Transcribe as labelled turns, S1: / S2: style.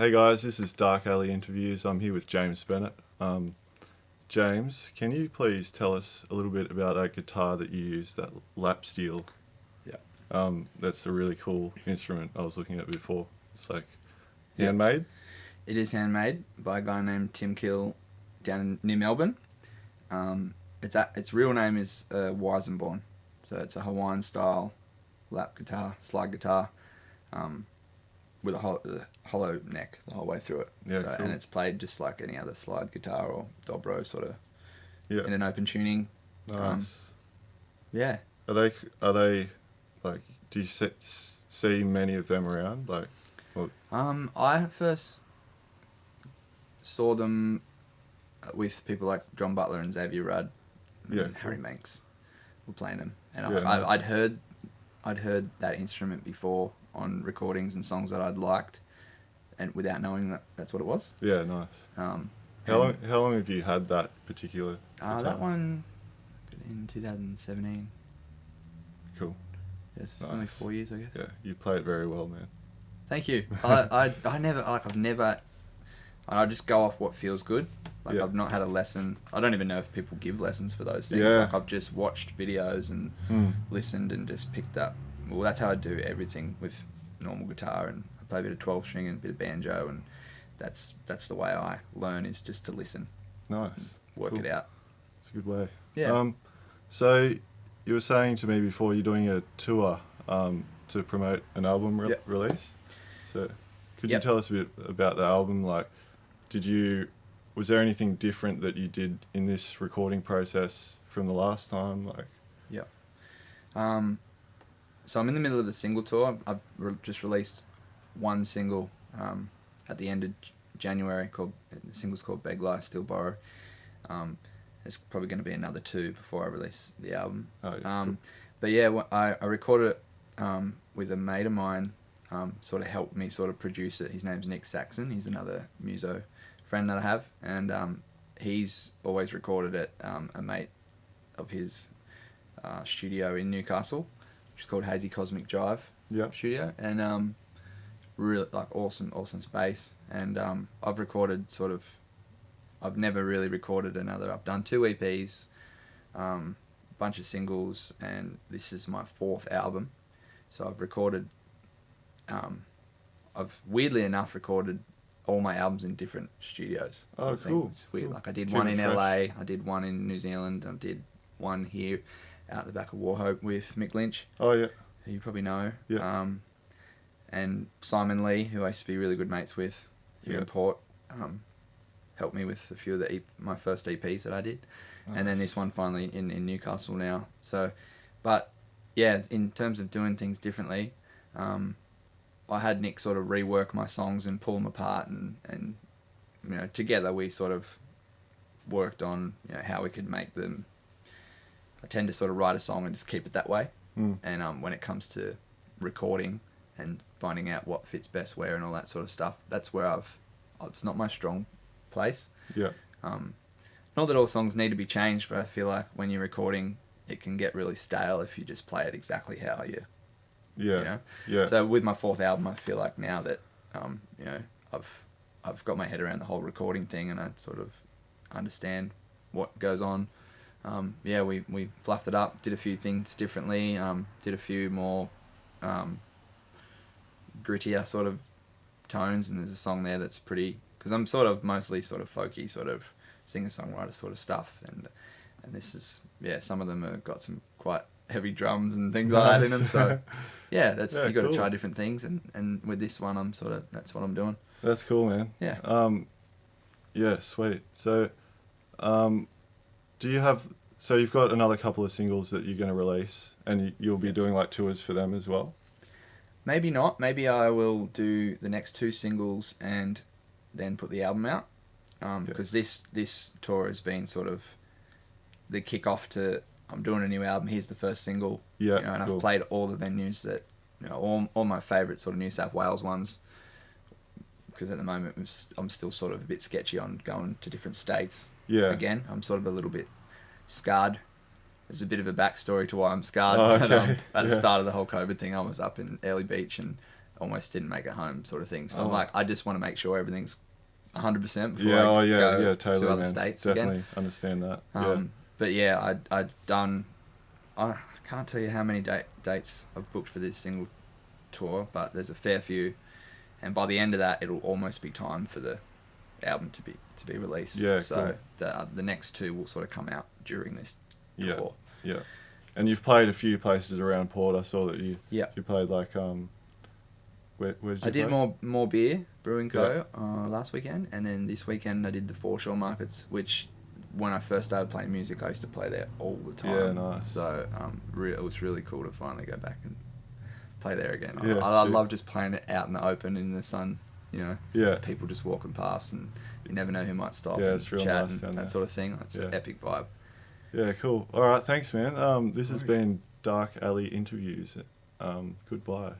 S1: Hey guys, this is Dark Alley Interviews. I'm here with James Bennett. James, can you please tell us a little bit about that guitar that you use, that lap steel?
S2: Yeah.
S1: That's a really cool instrument I was looking at before. It's like
S2: Yeah.
S1: handmade?
S2: It is handmade by a guy named Tim Kill down near Melbourne. Its real name is Weizenborn. So it's a Hawaiian style lap guitar, slide guitar, with a hollow neck the whole way through it.
S1: Yeah,
S2: cool. And it's played just like any other slide guitar or dobro, sort of in an open tuning.
S1: Nice.
S2: Yeah.
S1: Are they like? Do you see many of them around? Like, well,
S2: I first saw them with people like John Butler and Xavier Rudd and Harry Manx were playing them, and I'd heard that instrument before on recordings and songs that I'd liked, and without knowing that's what it was.
S1: Yeah, nice. How long have you had that particular guitar?
S2: That one in 2017.
S1: Cool.
S2: Yes, nice. Only 4 years, I guess.
S1: Yeah, you play it very well, man.
S2: Thank you. I've never. I just go off what feels good. I've not had a lesson. I don't even know if people give lessons for those things.
S1: Yeah.
S2: I've just watched videos and listened and just picked up. Well, that's how I do everything with normal guitar, and I play a bit of 12-string and a bit of banjo, and that's the way I learn, is just to listen.
S1: Nice.
S2: Work it out.
S1: It's a good way.
S2: Yeah.
S1: So you were saying to me before you're doing a tour to promote an album release. So could you tell us a bit about the album? Like, was there anything different that you did in this recording process from the last time? Like,
S2: so I'm in the middle of the single tour. I've just released one single at the end of January. The single's called Beg, Lie, Still Borrow. There's probably going to be another 2 before I release the album.
S1: Cool.
S2: But yeah, I recorded it with a mate of mine. Sort of helped me sort of produce it. His name's Nick Saxon. He's another muso friend that I have, and he's always recorded at a mate of his studio in Newcastle, which is called Hazy Cosmic Jive Studio, and really awesome space. And I've recorded I've never really recorded another. I've done 2 EPs, bunch of singles, and this is my 4th album. So I've recorded. I've weirdly enough recorded all my albums in different studios.
S1: Oh, cool.
S2: It's weird.
S1: Cool.
S2: I did one in LA, I did one in New Zealand, I did one here out the back of Warhope with Mick Lynch.
S1: Oh, yeah.
S2: Who you probably know.
S1: Yeah.
S2: And Simon Lee, who I used to be really good mates with here in Port, helped me with a few of my first EPs that I did. Nice. And then this one finally in Newcastle now. So, but yeah, in terms of doing things differently, I had Nick sort of rework my songs and pull them apart, and together we sort of worked on how we could make them. I tend to sort of write a song and just keep it that way, and when it comes to recording and finding out what fits best where and all that sort of stuff, that's where it's not my strong place.
S1: Yeah.
S2: Not that all songs need to be changed, but I feel like when you're recording, it can get really stale if you just play it exactly how you.
S1: Yeah.
S2: So with my 4th album, I feel like now that I've got my head around the whole recording thing, and I sort of understand what goes on. We fluffed it up, did a few things differently, did a few more grittier sort of tones, and there's a song there that's pretty, because I'm sort of mostly sort of folky, sort of singer-songwriter sort of stuff, and this is some of them have got some quite heavy drums and things like that in them. So you got to try different things, and with this one, that's what I'm doing.
S1: That's cool, man.
S2: Yeah.
S1: Yeah, sweet. So, you've got another couple of singles that you're going to release, and you'll be doing like tours for them as well?
S2: Maybe not. Maybe I will do the next 2 singles and then put the album out. Because this tour has been sort of the kick-off to, I'm doing a new album, here's the first single.
S1: Yeah,
S2: and
S1: cool.
S2: I've played all the venues that, all my favourite sort of New South Wales ones, because at the moment I'm still sort of a bit sketchy on going to different states.
S1: Yeah.
S2: Again, I'm sort of a little bit scarred. There's a bit of a backstory to why I'm scarred.
S1: Oh, okay.
S2: At the start of the whole COVID thing, I was up in Early Beach and almost didn't make it home, sort of thing. So I'm like, I just want to make sure everything's 100% before I go
S1: totally,
S2: to other
S1: man.
S2: states
S1: Definitely
S2: again.
S1: understand that.
S2: But yeah, I'd done. I can't tell you how many dates I've booked for this single tour, but there's a fair few, and by the end of that, it'll almost be time for the album to be released.
S1: Yeah,
S2: so cool. The next two will sort of come out during this tour.
S1: Yeah. And you've played a few places around Port. I saw that you played like where did you
S2: I did
S1: play?
S2: mooore Brewing Co. Last weekend, and then this weekend I did the Foreshore Markets, which when I first started playing music I used to play there all the time.
S1: Yeah, nice.
S2: So it was really cool to finally go back and play there again.
S1: Yeah,
S2: I love just playing it out in the open in the sun. You know,
S1: yeah.
S2: People just walking past, and you never know who might stop
S1: Yeah,
S2: and
S1: it's real
S2: chat
S1: nice
S2: and that sort of thing. It's an epic vibe.
S1: Yeah, cool. All right, thanks, man. This has been Dark Alley Interviews. Goodbye.